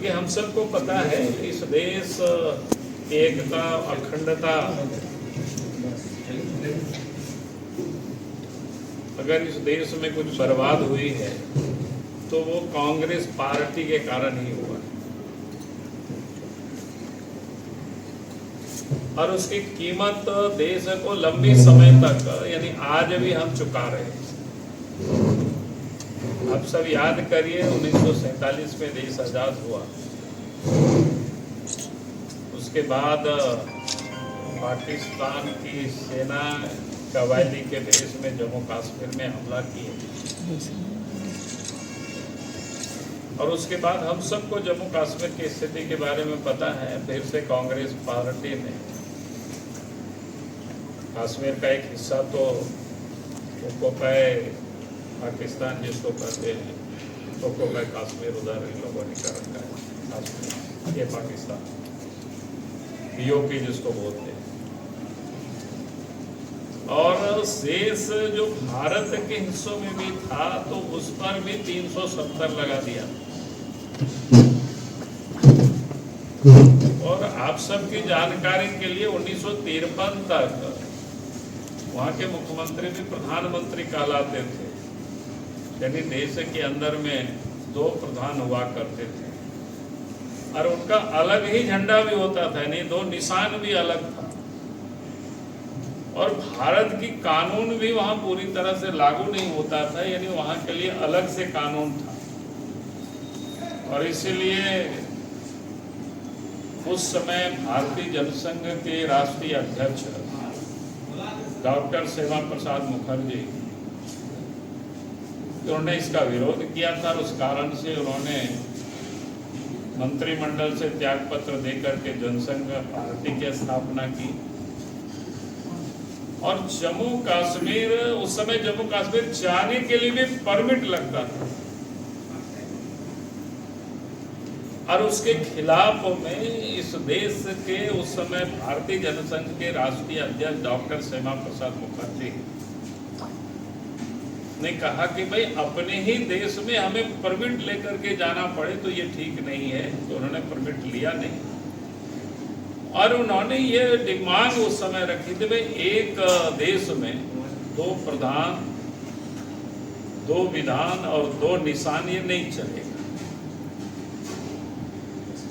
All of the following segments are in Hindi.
क्योंकि हम सबको पता है इस देश की एकता अखंडता अगर इस देश में कुछ बर्बाद हुई है तो वो कांग्रेस पार्टी के कारण ही हुआ है और उसकी कीमत देश को लंबी समय तक यानी आज भी हम चुका रहे हैं। आप सब याद करिए 1947 में देश आजाद हुआ, उसके बाद पाकिस्तान की सेना कवायदी के भेष में जम्मू कश्मीर में हमला किए और उसके बाद हम सबको जम्मू कश्मीर की स्थिति के बारे में पता है। फिर से कांग्रेस पार्टी ने कश्मीर का एक हिस्सा तो ओक्युपाई पाकिस्तान जिसको कहते हैं ओक्युपाई कश्मीर उधर इन लोगों ने कर रखा है। कश्मीर ये पाकिस्तान पीओके जिसको बोलते हैं और शेष जो भारत के हिस्सों में भी था तो उस पर भी 370 लगा दिया। और आप सबकी जानकारी के लिए 1953 तक वहां के मुख्यमंत्री भी प्रधानमंत्री कहलाते थे, यानी देश के अंदर में 2 प्रधान हुआ करते थे और उनका अलग ही झंडा भी होता था, यानी 2 निशान भी अलग था और भारत की कानून भी वहां पूरी तरह से लागू नहीं होता था, यानी वहां के लिए अलग से कानून था। और इसीलिए उस समय भारतीय जनसंघ के राष्ट्रीय अध्यक्ष डॉक्टर श्यामा प्रसाद मुखर्जी उन्होंने इसका विरोध किया था। उस कारण से उन्होंने मंत्रिमंडल से त्यागपत्र देकर के जनसंघ पार्टी की स्थापना की और जम्मू कश्मीर उस समय जम्मू कश्मीर जाने के लिए भी परमिट लगता था और उसके खिलाफ में इस देश के उस समय भारतीय जनसंघ के राष्ट्रीय अध्यक्ष डॉक्टर श्यामा प्रसाद मुखर्जी ने कहा कि भाई अपने ही देश में हमें परमिट लेकर के जाना पड़े तो ये ठीक नहीं है, तो उन्होंने परमिट लिया नहीं और उन्होंने ये डिमांड उस समय रखी थी भाई एक देश में 2 प्रधान 2 विधान और 2 निशान ये नहीं चलेगा।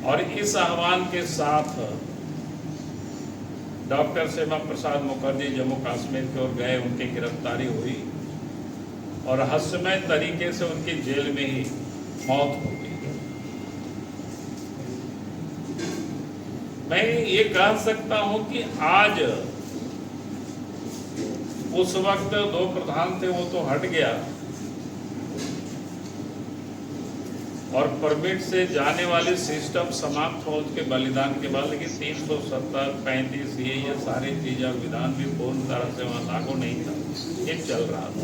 और इस आह्वान के साथ डॉक्टर श्यामा प्रसाद मुखर्जी जम्मू कश्मीर की ओर गए, उनकी गिरफ्तारी हुई और रहस्यमय तरीके से उनकी जेल में ही मौत हो गई। मैं ये कह सकता हूं कि आज उस वक्त 2 प्रधान थे वो तो हट गया और परमिट से जाने वाले सिस्टम समाप्त हो उसके बलिदान के बाद, लेकिन 370 35 ये सारी चीजें और विधान भी पूर्ण तरह से वहां लागू नहीं था, ये चल रहा था।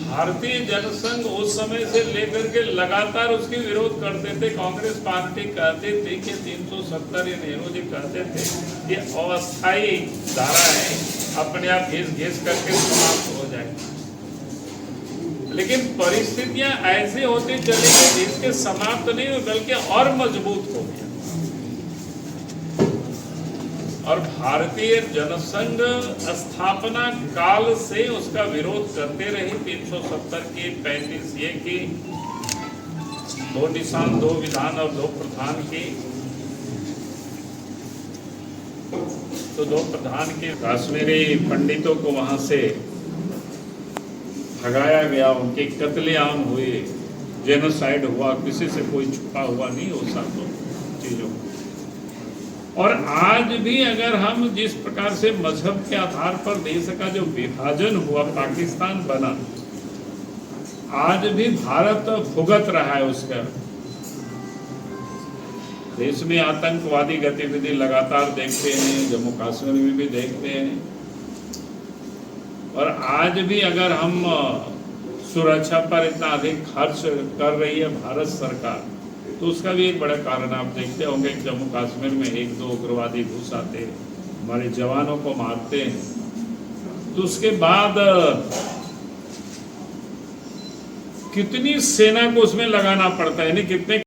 भारतीय जनसंघ उस समय से लेकर के लगातार उसकी विरोध करते थे। कांग्रेस पार्टी कहते थे कि 370 ये नेहरू जी कहते थे ये अस्थायी धारा है, अपने आप घिस करके समाप्त हो जाए, लेकिन परिस्थितियां ऐसे होती चली गई जिसके समाप्त नहीं हुए बल्कि और मजबूत हो गया और भारतीय जनसंघ स्थापना काल से उसका विरोध करते रही। 370 की 35 ये की 2 निशान 2 विधान और 2 प्रधान की, तो 2 प्रधान के कश्मीरी पंडितों को वहां से भगाया गया, उनके कत्लेआम हुए, जेनोसाइड हुआ, किसी से कोई छुपा हुआ नहीं हो सब चीजों। और आज भी अगर हम जिस प्रकार से मजहब के आधार पर देश का जो विभाजन हुआ, पाकिस्तान बना, आज भी भारत भुगत रहा है उसका। देश में आतंकवादी गतिविधि लगातार देखते हैं, जम्मू कश्मीर में भी देखते हैं और आज भी अगर हम सुरक्षा पर इतना अधिक खर्च कर रही है भारत सरकार, तो उसका भी एक बड़ा कारण आप देखते होंगे कि जम्मू कश्मीर में 1-2 उग्रवादी घुस आते हैं, हमारे जवानों को मारते हैं, तो उसके बाद कितनी सेना को उसमें लगाना पड़ता है, यानी कितने